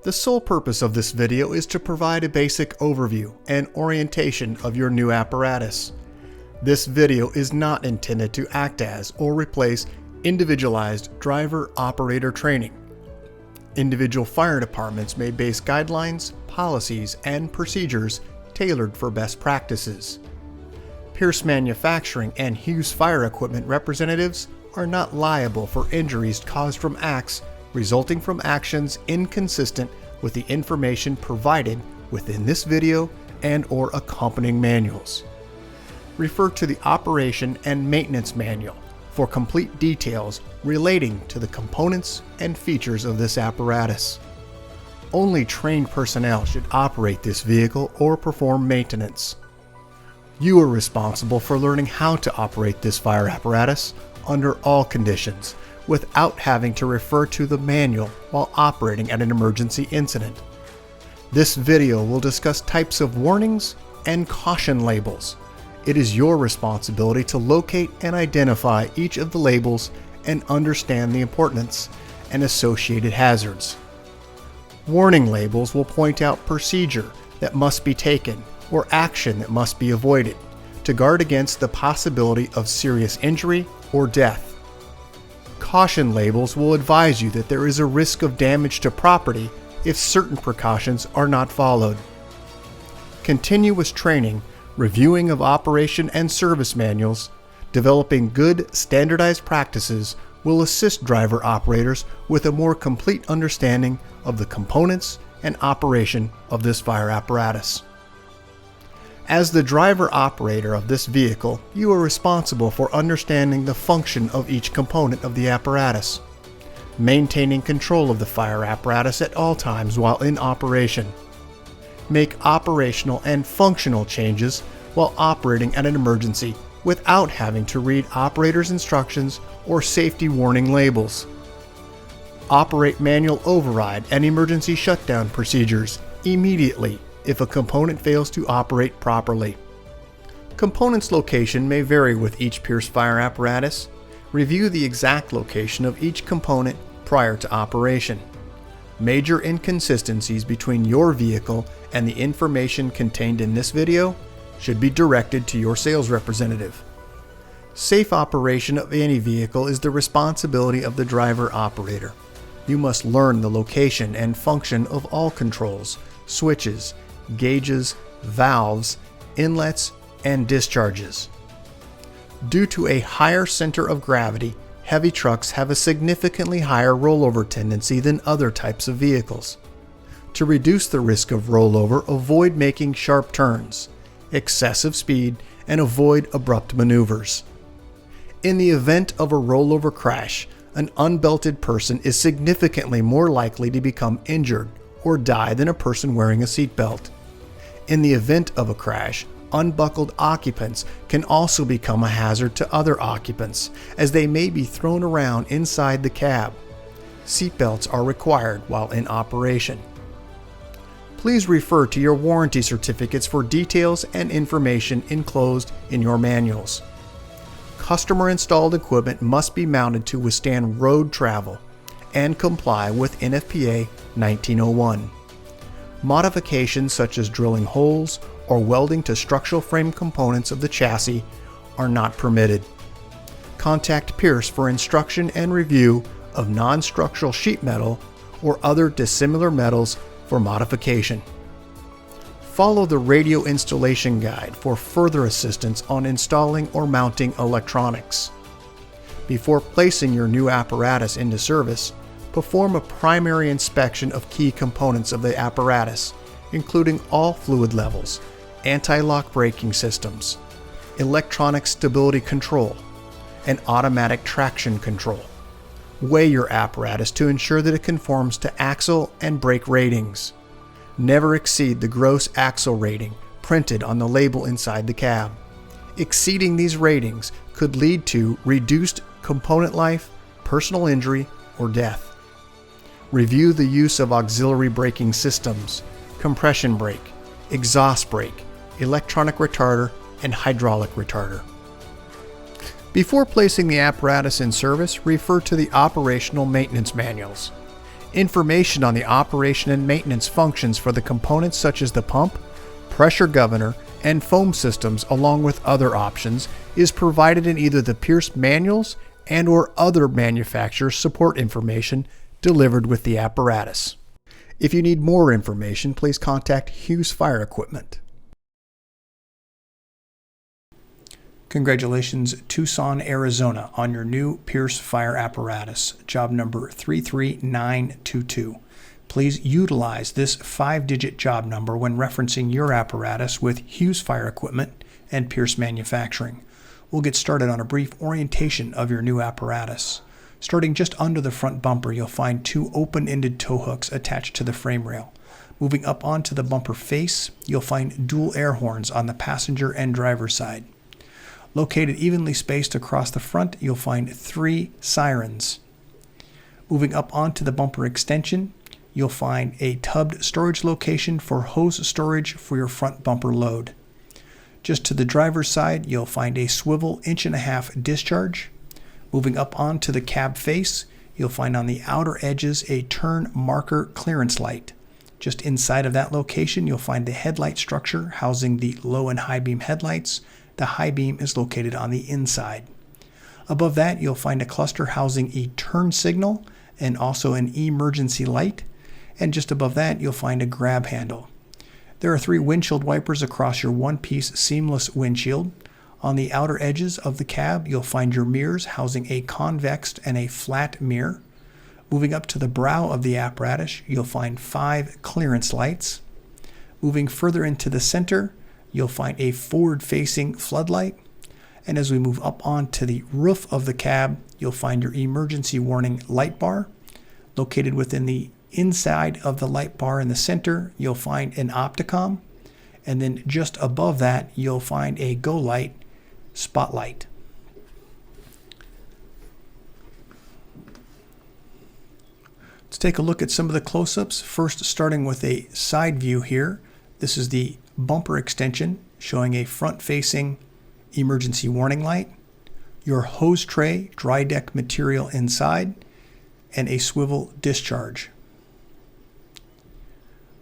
The sole purpose of this video is to provide a basic overview and orientation of your new apparatus. This video is not intended to act as or replace individualized driver-operator training. Individual fire departments may base guidelines, policies, and procedures tailored for best practices. Pierce Manufacturing and Hughes Fire Equipment representatives are not liable for injuries caused from acts resulting from actions inconsistent with the information provided within this video and/or accompanying manuals. Refer to the Operation and Maintenance Manual for complete details relating to the components and features of this apparatus. Only trained personnel should operate this vehicle or perform maintenance. You are responsible for learning how to operate this fire apparatus under all conditions without having to refer to the manual while operating at an emergency incident. This video will discuss types of warnings and caution labels. It is your responsibility to locate and identify each of the labels and understand the importance and associated hazards. Warning labels will point out procedure that must be taken or action that must be avoided to guard against the possibility of serious injury or death. Caution labels will advise you that there is a risk of damage to property if certain precautions are not followed. Continuous training, reviewing of operation and service manuals, developing good standardized practices will assist driver operators with a more complete understanding of the components and operation of this fire apparatus. As the driver operator of this vehicle, you are responsible for understanding the function of each component of the apparatus, maintaining control of the fire apparatus at all times while in operation. Make operational and functional changes while operating at an emergency without having to read operator's instructions or safety warning labels. Operate manual override and emergency shutdown procedures immediately if a component fails to operate properly. Components location may vary with each Pierce fire apparatus. Review the exact location of each component prior to operation. Major inconsistencies between your vehicle and the information contained in this video should be directed to your sales representative. Safe operation of any vehicle is the responsibility of the driver operator. You must learn the location and function of all controls, switches, gauges, valves, inlets, and discharges. Due to a higher center of gravity, heavy trucks have a significantly higher rollover tendency than other types of vehicles. To reduce the risk of rollover, avoid making sharp turns, excessive speed, and avoid abrupt maneuvers. In the event of a rollover crash, an unbelted person is significantly more likely to become injured or die than a person wearing a seatbelt. In the event of a crash, unbuckled occupants can also become a hazard to other occupants, as they may be thrown around inside the cab. Seatbelts are required while in operation. Please refer to your warranty certificates for details and information enclosed in your manuals. Customer-installed equipment must be mounted to withstand road travel and comply with NFPA 1901. Modifications such as drilling holes or welding to structural frame components of the chassis are not permitted. Contact Pierce for instruction and review of non-structural sheet metal or other dissimilar metals for modification. Follow the radio installation guide for further assistance on installing or mounting electronics. Before placing your new apparatus into service, perform a primary inspection of key components of the apparatus, including all fluid levels, anti-lock braking systems, electronic stability control, and automatic traction control. Weigh your apparatus to ensure that it conforms to axle and brake ratings. Never exceed the gross axle rating printed on the label inside the cab. Exceeding these ratings could lead to reduced component life, personal injury, or death. Review the use of auxiliary braking systems, compression brake, exhaust brake, electronic retarder, and hydraulic retarder. Before placing the apparatus in service, refer to the operational maintenance manuals. Information on the operation and maintenance functions for the components such as the pump, pressure governor, and foam systems, along with other options, is provided in either the Pierce manuals and/or other manufacturer support information delivered with the apparatus. If you need more information, please contact Hughes Fire Equipment. Congratulations, Tucson, Arizona, on your new Pierce fire apparatus, job number 33922. Please utilize this 5-digit job number when referencing your apparatus with Hughes Fire Equipment and Pierce Manufacturing. We'll get started on a brief orientation of your new apparatus. Starting just under the front bumper, you'll find 2 open-ended tow hooks attached to the frame rail. Moving up onto the bumper face, you'll find dual air horns on the passenger and driver side. Located evenly spaced across the front, you'll find 3 sirens. Moving up onto the bumper extension, you'll find a tubbed storage location for hose storage for your front bumper load. Just to the driver's side, you'll find a swivel 1.5 inch discharge. Moving up onto the cab face, you'll find on the outer edges a turn marker clearance light. Just inside of that location, you'll find the headlight structure housing the low and high beam headlights. The high beam is located on the inside. Above that, you'll find a cluster housing a turn signal and also an emergency light. And just above that, you'll find a grab handle. There are 3 windshield wipers across your one-piece seamless windshield. On the outer edges of the cab, you'll find your mirrors housing a convex and a flat mirror. Moving up to the brow of the apparatus, you'll find 5 clearance lights. Moving further into the center, you'll find a forward-facing floodlight. And as we move up onto the roof of the cab, you'll find your emergency warning light bar. Located within the inside of the light bar in the center, you'll find an opticom. And then just above that, you'll find a go light spotlight. Let's take a look at some of the close-ups. First, starting with a side view here. This is the bumper extension showing a front-facing emergency warning light, your hose tray, dry deck material inside, and a swivel discharge.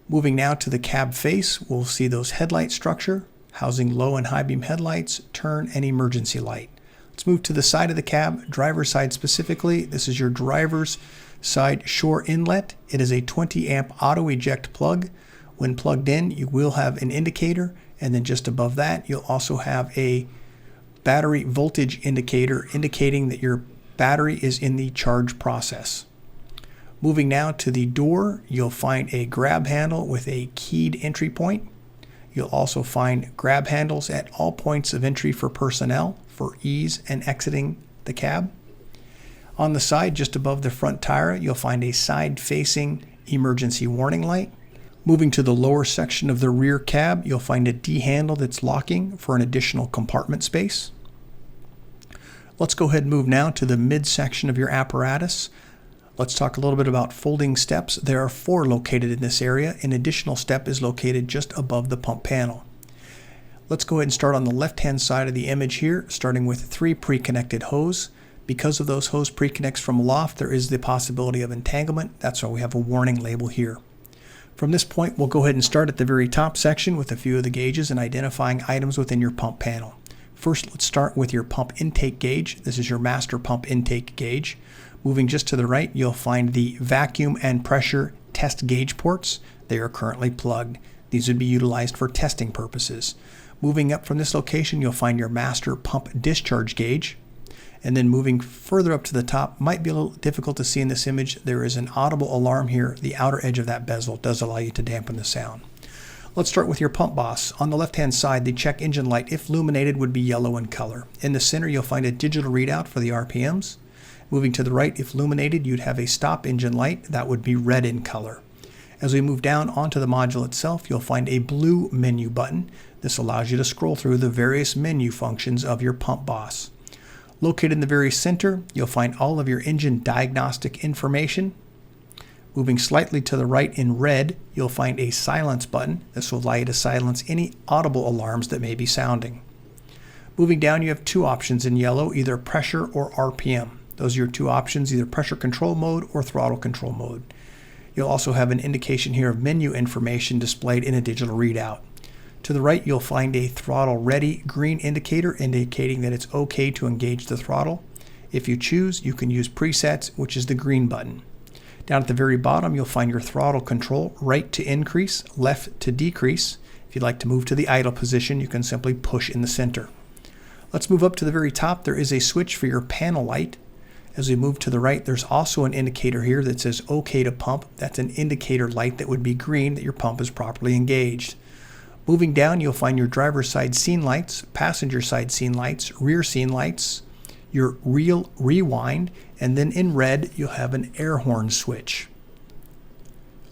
Moving now to the cab face, we'll see those headlight structure housing low and high beam headlights, turn, and emergency light. Let's move to the side of the cab, driver's side specifically. This is your driver's side shore inlet. It is a 20 amp auto eject plug. When plugged in, you will have an indicator, and then just above that, you'll also have a battery voltage indicator indicating that your battery is in the charge process. Moving now to the door, you'll find a grab handle with a keyed entry point. You'll also find grab handles at all points of entry for personnel for ease and exiting the cab. On the side, just above the front tire, you'll find a side-facing emergency warning light. Moving to the lower section of the rear cab, you'll find a D handle that's locking for an additional compartment space. Let's go ahead and move now to the midsection of your apparatus. Let's talk a little bit about folding steps. There are 4 located in this area. An additional step is located just above the pump panel. Let's go ahead and start on the left-hand side of the image here, starting with 3 pre-connected hose. Because of those hose pre-connects from aloft, there is the possibility of entanglement. That's why we have a warning label here. From this point, we'll go ahead and start at the very top section with a few of the gauges and identifying items within your pump panel. First, let's start with your pump intake gauge. This is your master pump intake gauge. Moving just to the right, you'll find the vacuum and pressure test gauge ports. They are currently plugged. These would be utilized for testing purposes. Moving up from this location, you'll find your master pump discharge gauge. And then moving further up to the top, might be a little difficult to see in this image. There is an audible alarm here. The outer edge of that bezel does allow you to dampen the sound. Let's start with your pump boss. On the left-hand side, the check engine light, if illuminated, would be yellow in color. In the center, you'll find a digital readout for the RPMs. Moving to the right, if illuminated, you'd have a stop engine light. That would be red in color. As we move down onto the module itself, you'll find a blue menu button. This allows you to scroll through the various menu functions of your pump boss. Located in the very center, you'll find all of your engine diagnostic information. Moving slightly to the right in red, you'll find a silence button. This will allow you to silence any audible alarms that may be sounding. Moving down, you have 2 options in yellow, either pressure or RPM. Those are your 2 options, either pressure control mode or throttle control mode. You'll also have an indication here of menu information displayed in a digital readout. To the right, you'll find a throttle ready green indicator indicating that it's okay to engage the throttle. If you choose, you can use presets, which is the green button. Down at the very bottom, you'll find your throttle control, right to increase, left to decrease. If you'd like to move to the idle position, you can simply push in the center. Let's move up to the very top. There is a switch for your panel light. As we move to the right, there's also an indicator here that says OK to pump. That's an indicator light that would be green that your pump is properly engaged. Moving down, you'll find your driver's side scene lights, passenger side scene lights, rear scene lights, your real rewind, and then in red, you'll have an air horn switch.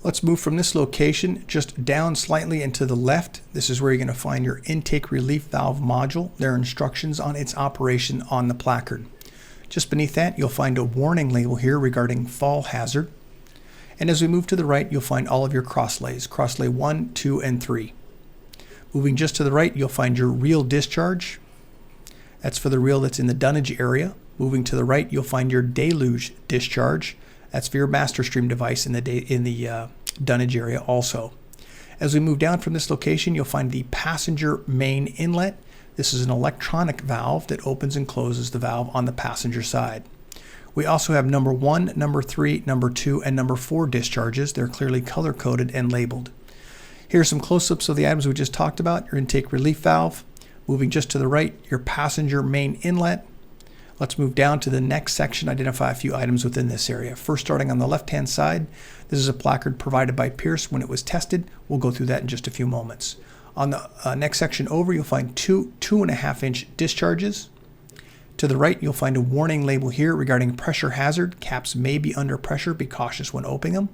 Let's move from this location just down slightly and to the left. This is where you're going to find your intake relief valve module. There are instructions on its operation on the placard. Just beneath that, you'll find a warning label here regarding fall hazard. And as we move to the right, you'll find all of your crosslays, crosslay 1, 2, and 3. Moving just to the right, you'll find your reel discharge. That's for the reel that's in the dunnage area. Moving to the right, you'll find your deluge discharge. That's for your master stream device in the dunnage area also. As we move down from this location, you'll find the passenger main inlet. This is an electronic valve that opens and closes the valve on the passenger side. We also have number 1, number 3, number 2, and number 4 discharges. They're clearly color-coded and labeled. Here are some close-ups of the items we just talked about. Your intake relief valve. Moving just to the right, your passenger main inlet. Let's move down to the next section, identify a few items within this area. First, starting on the left-hand side, this is a placard provided by Pierce when it was tested. We'll go through that in just a few moments. On the next section over, you'll find two 2.5-inch discharges. To the right, you'll find a warning label here regarding pressure hazard. Caps may be under pressure. Be cautious when opening them.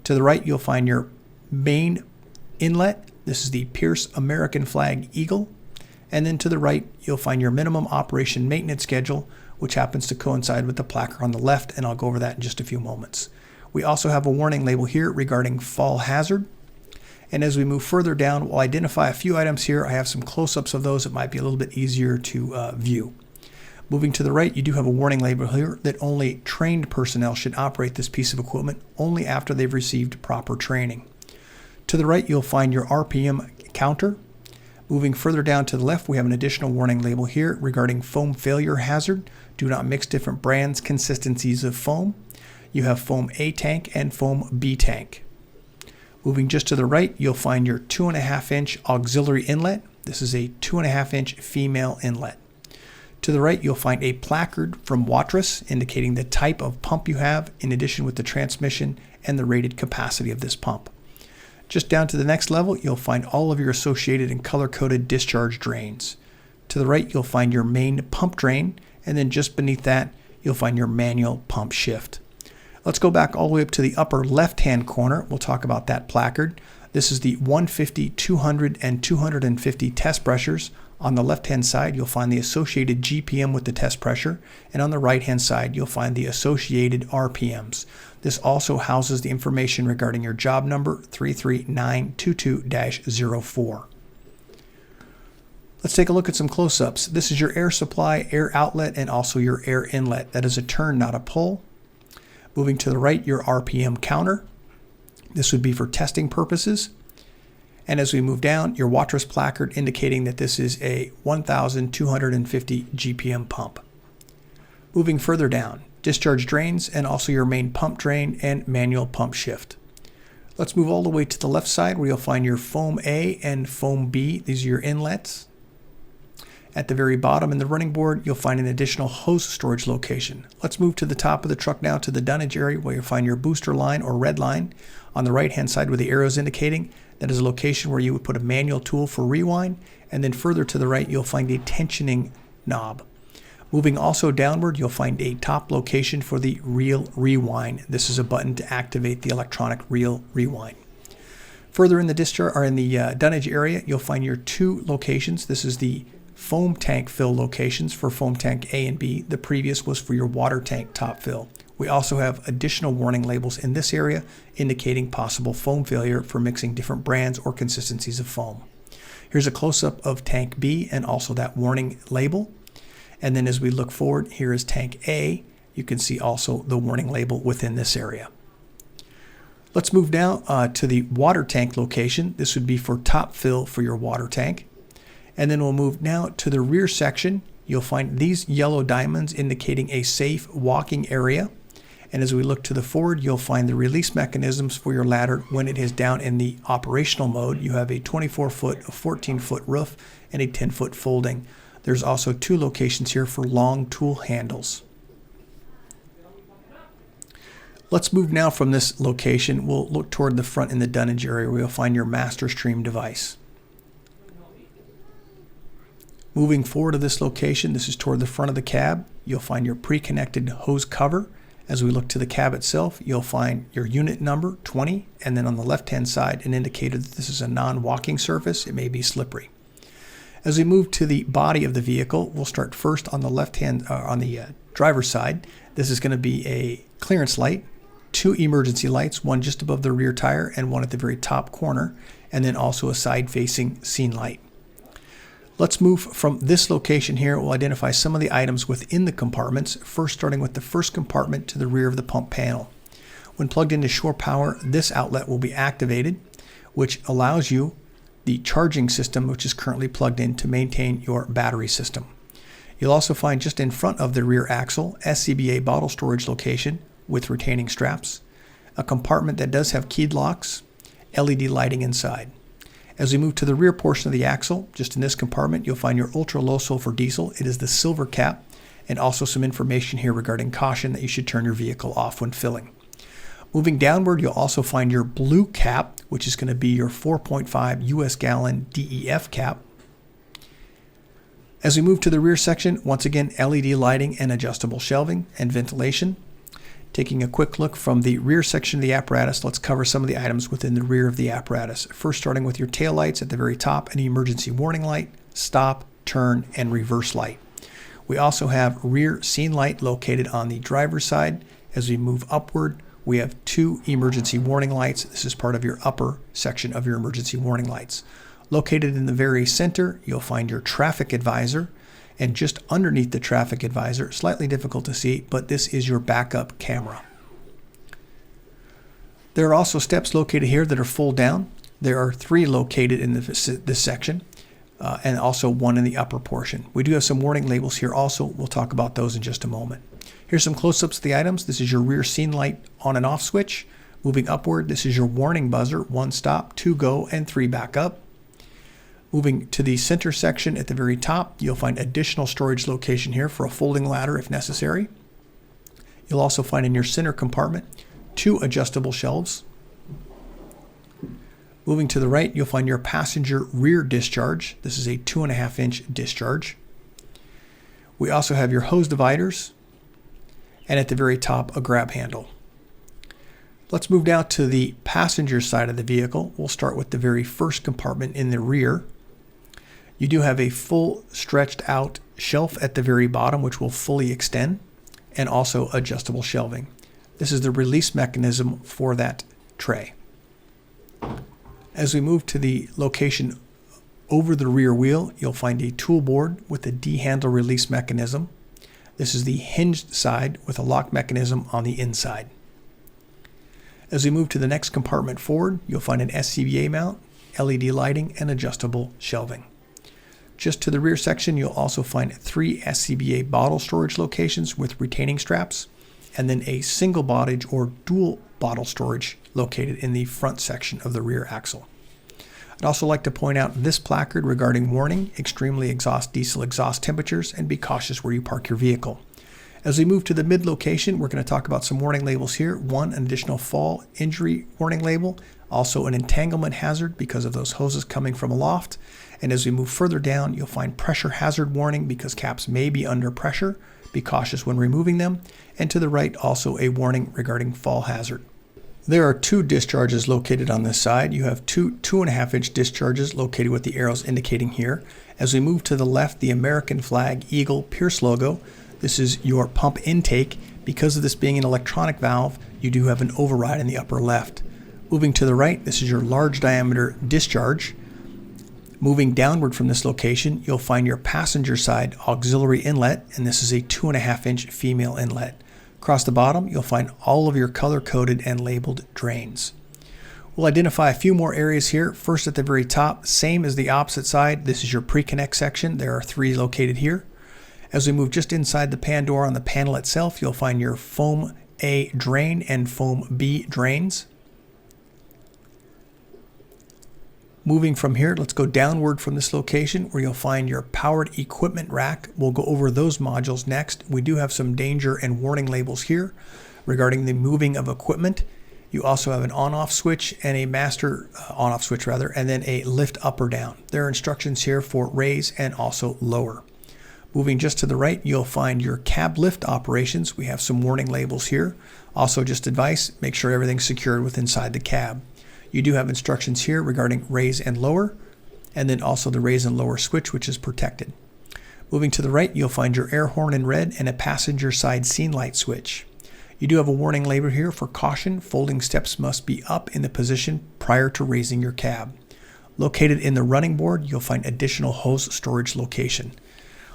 To the right, you'll find your main inlet. This is the Pierce American Flag Eagle. And then to the right, you'll find your minimum operation maintenance schedule, which happens to coincide with the placard on the left, and I'll go over that in just a few moments. We also have a warning label here regarding fall hazard. And as we move further down, we'll identify a few items here. I have some close-ups of those that might be a little bit easier to view. Moving to the right, you do have a warning label here that only trained personnel should operate this piece of equipment only after they've received proper training. To the right, you'll find your RPM counter. Moving further down to the left, we have an additional warning label here regarding foam failure hazard. Do not mix different brands, consistencies of foam. You have foam A tank and foam B tank. Moving just to the right, you'll find your 2.5-inch auxiliary inlet. This is a 2.5-inch female inlet. To the right, you'll find a placard from Watrous indicating the type of pump you have, in addition with the transmission and the rated capacity of this pump. Just down to the next level, you'll find all of your associated and color-coded discharge drains. To the right, you'll find your main pump drain, and then just beneath that, you'll find your manual pump shift. Let's go back all the way up to the upper left-hand corner. We'll talk about that placard. This is the 150, 200, and 250 test pressures. On the left-hand side, you'll find the associated GPM with the test pressure, and on the right-hand side, you'll find the associated RPMs. This also houses the information regarding your job number 33922-04. Let's take a look at some close-ups. This is your air supply, air outlet, and also your air inlet. That is a turn, not a pull. Moving to the right, your RPM counter. This would be for testing purposes. And as we move down, your Watrous placard indicating that this is a 1,250 GPM pump. Moving further down, discharge drains and also your main pump drain and manual pump shift. Let's move all the way to the left side where you'll find your foam A and foam B. These are your inlets. At the very bottom in the running board, you'll find an additional hose storage location. Let's move to the top of the truck now to the dunnage area where you'll find your booster line or red line. On the right-hand side where the arrow is indicating, that is a location where you would put a manual tool for rewind, and then further to the right, you'll find a tensioning knob. Moving also downward, you'll find a top location for the reel rewind. This is a button to activate the electronic reel rewind. Further in the discharge or in the dunnage area, you'll find your two locations. This is the foam tank fill locations for foam tank A and B. The previous was for your water tank top fill. We also have additional warning labels in this area indicating possible foam failure for mixing different brands or consistencies of foam. Here's a close-up of tank B and also that warning label. And then as we look forward, here is tank A. You can see also the warning label within this area. Let's move now to the water tank location. This would be for top fill for your water tank. And then we'll move now to the rear section. You'll find these yellow diamonds indicating a safe walking area. And as we look to the forward, you'll find the release mechanisms for your ladder when it is down in the operational mode. You have a 24-foot, a 14-foot roof, and a 10-foot folding. There's also 2 locations here for long tool handles. Let's move now from this location. We'll look toward the front in the dunnage area where you'll find your master stream device. Moving forward to this location, this is toward the front of the cab. You'll find your pre-connected hose cover. As we look to the cab itself, you'll find your unit number, 20, and then on the left-hand side, an indicator that this is a non-walking surface. It may be slippery. As we move to the body of the vehicle, we'll start first on the left-hand, on the driver's side. This is going to be a clearance light, 2 emergency lights, one just above the rear tire and one at the very top corner, and then also a side-facing scene light. Let's move from this location here. We'll identify some of the items within the compartments, first starting with the first compartment to the rear of the pump panel. When plugged into shore power, this outlet will be activated, which allows you the charging system, which is currently plugged in, to maintain your battery system. You'll also find just in front of the rear axle, SCBA bottle storage location with retaining straps, a compartment that does have keyed locks, LED lighting inside. As we move to the rear portion of the axle, just in this compartment, you'll find your ultra low sulfur diesel. It is the silver cap, and also some information here regarding caution that you should turn your vehicle off when filling. Moving downward, you'll also find your blue cap, which is going to be your 4.5 US gallon DEF cap. As we move to the rear section, once again, LED lighting and adjustable shelving and ventilation. Taking a quick look from the rear section of the apparatus, let's cover some of the items within the rear of the apparatus. First, starting with your tail lights at the very top, an emergency warning light, stop, turn, and reverse light. We also have rear scene light located on the driver's side. As we move upward, we have 2 emergency warning lights. This is part of your upper section of your emergency warning lights. Located in the very center, you'll find your traffic advisor. And just underneath the traffic advisor, slightly difficult to see, but this is your backup camera. There are also steps located here that are fold down. There are 3 located in this section, and also 1 in the upper portion. We do have some warning labels here also. We'll talk about those in just a moment. Here's some close-ups of the items. This is your rear scene light on and off switch. Moving upward, this is your warning buzzer, 1 stop, 2 go, and 3 back up. Moving to the center section at the very top, you'll find additional storage location here for a folding ladder if necessary. You'll also find in your center compartment 2 adjustable shelves. Moving to the right, you'll find your passenger rear discharge. This is a 2.5-inch discharge. We also have your hose dividers, and at the very top, a grab handle. Let's move now to the passenger side of the vehicle. We'll start with the very first compartment in the rear. You do have a full stretched out shelf at the very bottom, which will fully extend, and also adjustable shelving. This is the release mechanism for that tray. As we move to the location over the rear wheel, you'll find a tool board with a D-handle release mechanism. This is the hinged side with a lock mechanism on the inside. As we move to the next compartment forward, you'll find an SCBA mount, LED lighting, and adjustable shelving. Just to the rear section, you'll also find 3 SCBA bottle storage locations with retaining straps, and then a single bottage or dual bottle storage located in the front section of the rear axle. I'd also like to point out this placard regarding warning, extremely diesel exhaust temperatures, and be cautious where you park your vehicle. As we move to the mid location, we're going to talk about some warning labels here. 1, an additional fall injury warning label, also an entanglement hazard because of those hoses coming from aloft. And as we move further down, you'll find pressure hazard warning because caps may be under pressure. Be cautious when removing them. And to the right, also a warning regarding fall hazard. There are 2 discharges located on this side. You have 2 2.5-inch discharges located with the arrows indicating here. As we move to the left, the American flag Eagle Pierce logo. This is your pump intake. Because of this being an electronic valve, you do have an override in the upper left. Moving to the right, this is your large diameter discharge. Moving downward from this location, you'll find your passenger side auxiliary inlet, and this is a 2.5-inch female inlet. Across the bottom, you'll find all of your color-coded and labeled drains. We'll identify a few more areas here. First at the very top, same as the opposite side. This is your pre-connect section. There are 3 located here. As we move just inside the pan door on the panel itself, you'll find your foam A drain and foam B drains. Moving from here, let's go downward from this location where you'll find your powered equipment rack. We'll go over those modules next. We do have some danger and warning labels here regarding the moving of equipment. You also have an on-off switch and a master on-off switch rather, and then a lift up or down. There are instructions here for raise and also lower. Moving just to the right, you'll find your cab lift operations. We have some warning labels here. Also just advice, make sure everything's secured with inside the cab. You do have instructions here regarding raise and lower, and then also the raise and lower switch, which is protected. Moving to the right, you'll find your air horn in red and a passenger side scene light switch. You do have a warning label here for caution. Folding steps must be up in the position prior to raising your cab. Located in the running board, you'll find additional hose storage location.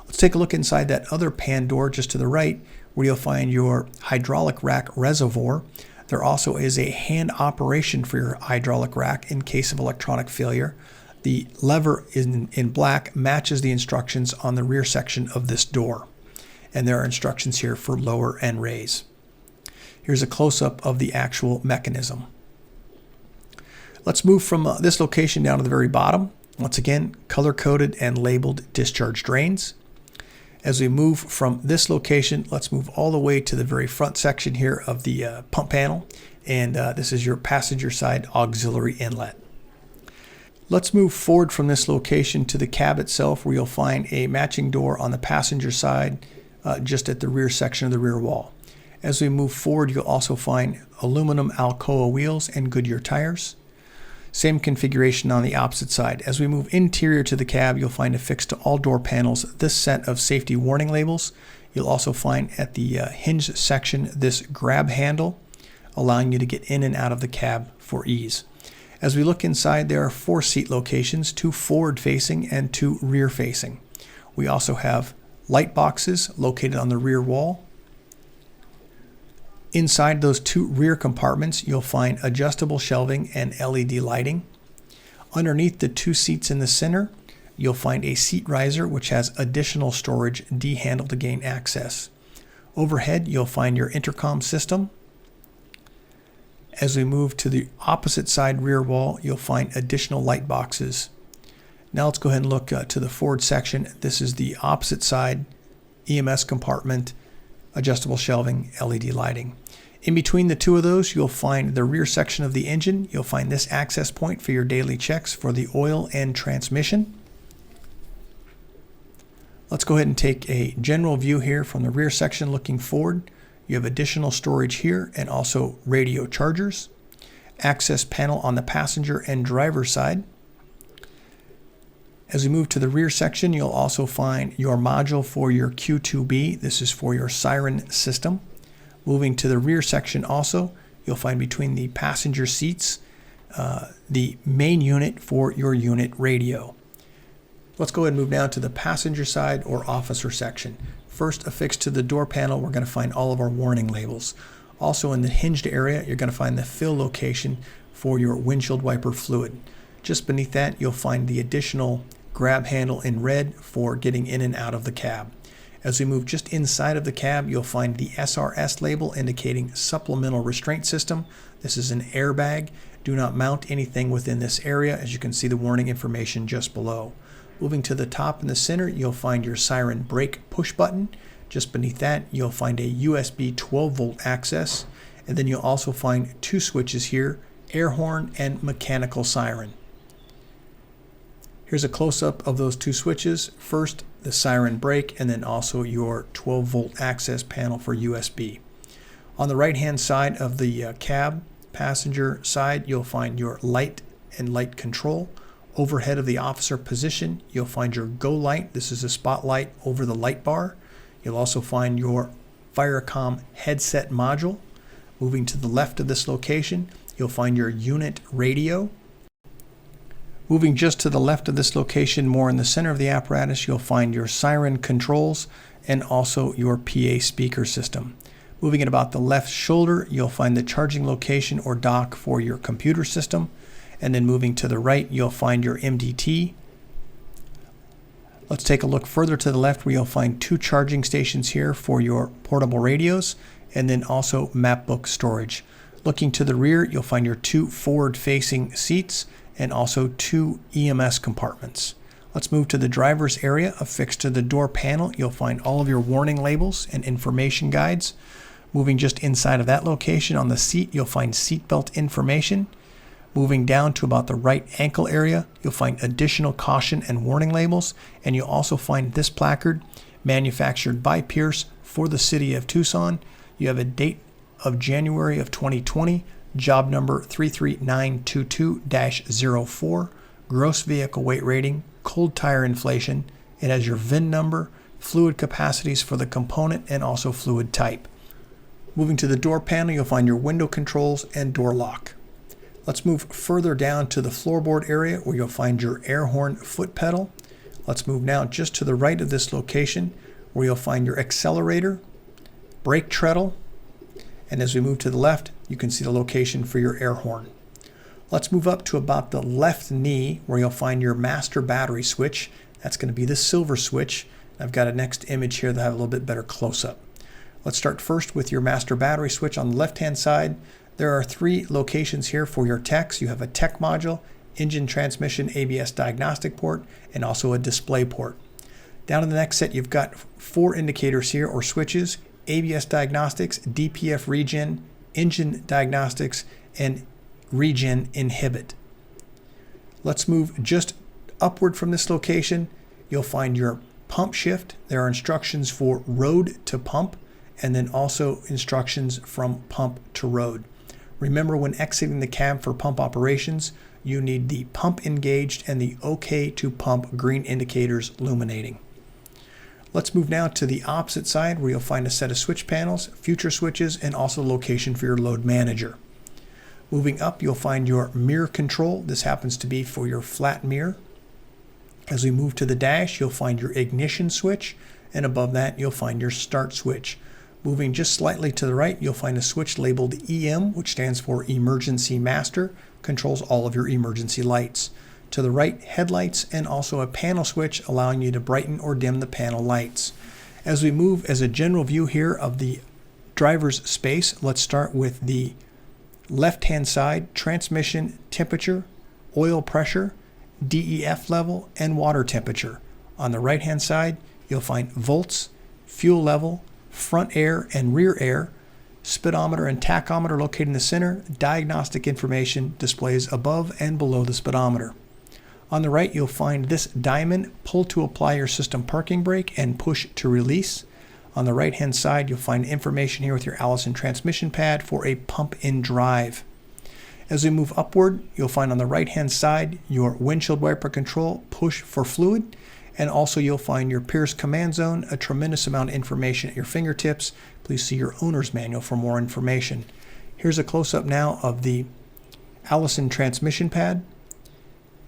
Let's take a look inside that other pan door just to the right, where you'll find your hydraulic rack reservoir. There also is a hand operation for your hydraulic rack in case of electronic failure. The lever in black matches the instructions on the rear section of this door. And there are instructions here for lower and raise. Here's a close-up of the actual mechanism. Let's move from this location down to the very bottom. Once again, color-coded and labeled discharge drains. As we move from this location, let's move all the way to the very front section here of the pump panel. And this is your passenger side auxiliary inlet. Let's move forward from this location to the cab itself, where you'll find a matching door on the passenger side just at the rear section of the rear wall. As we move forward, you'll also find aluminum Alcoa wheels and Goodyear tires. Same configuration on the opposite side. As we move interior to the cab, you'll find affixed to all door panels this set of safety warning labels. You'll also find at the hinge section this grab handle, allowing you to get in and out of the cab for ease. As we look inside, there are 4 seat locations, 2 forward facing and 2 rear facing. We also have light boxes located on the rear wall. Inside those 2 rear compartments, you'll find adjustable shelving and LED lighting. Underneath the 2 seats in the center, you'll find a seat riser which has additional storage D-handle to gain access. Overhead, you'll find your intercom system. As we move to the opposite side rear wall, you'll find additional light boxes. Now let's go ahead and look to the forward section. This is the opposite side EMS compartment, adjustable shelving, LED lighting. In between the 2 of those, you'll find the rear section of the engine. You'll find this access point for your daily checks for the oil and transmission. Let's go ahead and take a general view here from the rear section looking forward. You have additional storage here and also radio chargers. Access panel on the passenger and driver side. As we move to the rear section, you'll also find your module for your Q2B. This is for your siren system. Moving to the rear section also, you'll find between the passenger seats the main unit for your unit radio. Let's go ahead and move now to the passenger side or officer section. First, affixed to the door panel, we're going to find all of our warning labels. Also in the hinged area, you're going to find the fill location for your windshield wiper fluid. Just beneath that, you'll find the additional grab handle in red for getting in and out of the cab. As we move just inside of the cab, you'll find the SRS label indicating supplemental restraint system. This is an airbag. Do not mount anything within this area, as you can see the warning information just below. Moving to the top in the center, you'll find your siren brake push button. Just beneath that, you'll find a USB 12-volt access. And then you'll also find 2 switches here, air horn and mechanical siren. Here's a close-up of those 2 switches. First, the siren brake, and then also your 12-volt access panel for USB. On the right-hand side of the cab, passenger side, you'll find your light and light control. Overhead of the officer position, you'll find your go light. This is a spotlight over the light bar. You'll also find your Firecom headset module. Moving to the left of this location, you'll find your unit radio. Moving just to the left of this location, more in the center of the apparatus, you'll find your siren controls and also your PA speaker system. Moving at about the left shoulder, you'll find the charging location or dock for your computer system. And then moving to the right, you'll find your MDT. Let's take a look further to the left where you'll find 2 charging stations here for your portable radios, and then also MapBook storage. Looking to the rear, you'll find your 2 forward-facing seats and also 2 EMS compartments. Let's move to the driver's area. Affixed to the door panel, you'll find all of your warning labels and information guides. Moving just inside of that location on the seat, you'll find seatbelt information. Moving down to about the right ankle area, you'll find additional caution and warning labels, and you'll also find this placard, manufactured by Pierce for the city of Tucson. You have a date of January of 2020, job number 33922-04, gross vehicle weight rating, cold tire inflation. It has your VIN number, fluid capacities for the component, and also fluid type. Moving to the door panel, you'll find your window controls and door lock. Let's move further down to the floorboard area where you'll find your air horn foot pedal. Let's move now just to the right of this location where you'll find your accelerator, brake treadle, and as we move to the left, you can see the location for your air horn. Let's move up to about the left knee where you'll find your master battery switch. That's going to be the silver switch. I've got a next image here that I have a little bit better close-up. Let's start first with your master battery switch on the left-hand side. There are 3 locations here for your techs. You have a tech module, engine transmission ABS diagnostic port, and also a display port. Down in the next set, you've got 4 indicators here or switches: ABS diagnostics, DPF regen, engine diagnostics, and regen inhibit. Let's move just upward from this location. You'll find your pump shift. There are instructions for road to pump, and then also instructions from pump to road. Remember, when exiting the cab for pump operations, you need the pump engaged and the OK to pump green indicators illuminating. Let's move now to the opposite side where you'll find a set of switch panels, future switches, and also location for your load manager. Moving up, you'll find your mirror control. This happens to be for your flat mirror. As we move to the dash, you'll find your ignition switch, and above that, you'll find your start switch. Moving just slightly to the right, you'll find a switch labeled EM, which stands for Emergency Master, controls all of your emergency lights. To the right, headlights, and also a panel switch allowing you to brighten or dim the panel lights. As we move as a general view here of the driver's space, let's start with the left-hand side: transmission temperature, oil pressure, DEF level, and water temperature. On the right-hand side, you'll find volts, fuel level, front air and rear air, speedometer and tachometer located in the center, diagnostic information displays above and below the speedometer. On the right, you'll find this diamond: pull to apply your system parking brake and push to release. On the right-hand side, you'll find information here with your Allison transmission pad for a pump-in drive. As we move upward, you'll find on the right-hand side your windshield wiper control, push for fluid, and also you'll find your Pierce command zone, a tremendous amount of information at your fingertips. Please see your owner's manual for more information. Here's a close-up now of the Allison transmission pad.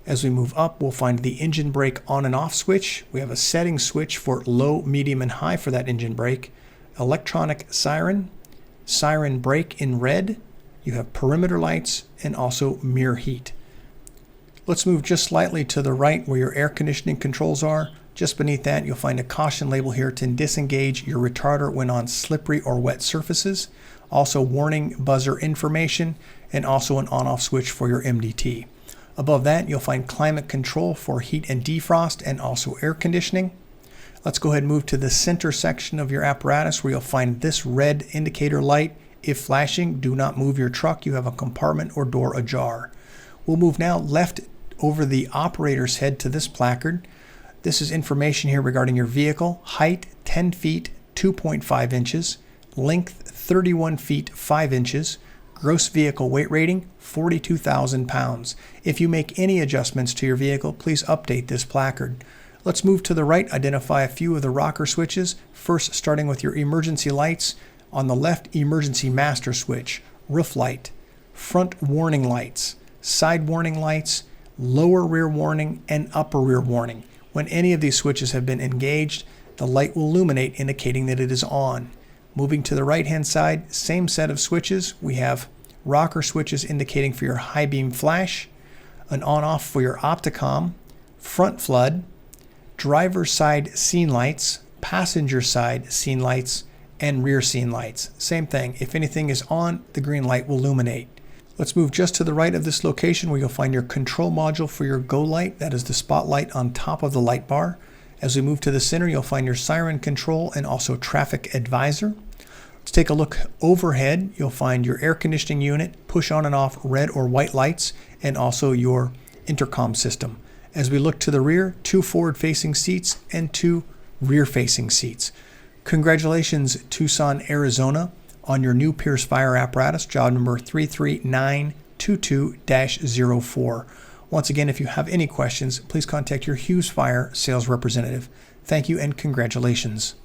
As we move up, we'll find the engine brake on and off switch. We have a setting switch for low, medium, and high for that engine brake. Electronic siren, siren brake in red. You have perimeter lights and also mirror heat. Let's move just slightly to the right where your air conditioning controls are. Just beneath that, you'll find a caution label here to disengage your retarder when on slippery or wet surfaces. Also warning buzzer information, and also an on-off switch for your MDT. Above that, you'll find climate control for heat and defrost, and also air conditioning. Let's go ahead and move to the center section of your apparatus where you'll find this red indicator light. If flashing, do not move your truck. You have a compartment or door ajar. We'll move now left over the operator's head to this placard. This is information here regarding your vehicle: height 10 feet 2.5 inches, length 31 feet 5 inches, gross vehicle weight rating 42,000 pounds. If you make any adjustments to your vehicle, please update this placard. Let's move to the right, identify a few of the rocker switches. First, starting with your emergency lights. On the left, emergency master switch, roof light, front warning lights, side warning lights, lower rear warning, and upper rear warning. When any of these switches have been engaged, the light will illuminate, indicating that it is on. Moving to the right-hand side, same set of switches. We have rocker switches indicating for your high beam flash, an on-off for your opticom, front flood, driver's side scene lights, passenger side scene lights, and rear scene lights. Same thing. If anything is on, the green light will illuminate. Let's move just to the right of this location where you'll find your control module for your go light. That is the spotlight on top of the light bar. As we move to the center, you'll find your siren control and also traffic advisor. Let's take a look overhead. You'll find your air conditioning unit, push on and off red or white lights, and also your intercom system. As we look to the rear, 2 forward-facing seats and 2 rear-facing seats. Congratulations, Tucson, Arizona, on your new Pierce Fire apparatus, job number 33922-04. Once again, if you have any questions, please contact your Hughes Fire sales representative. Thank you and congratulations.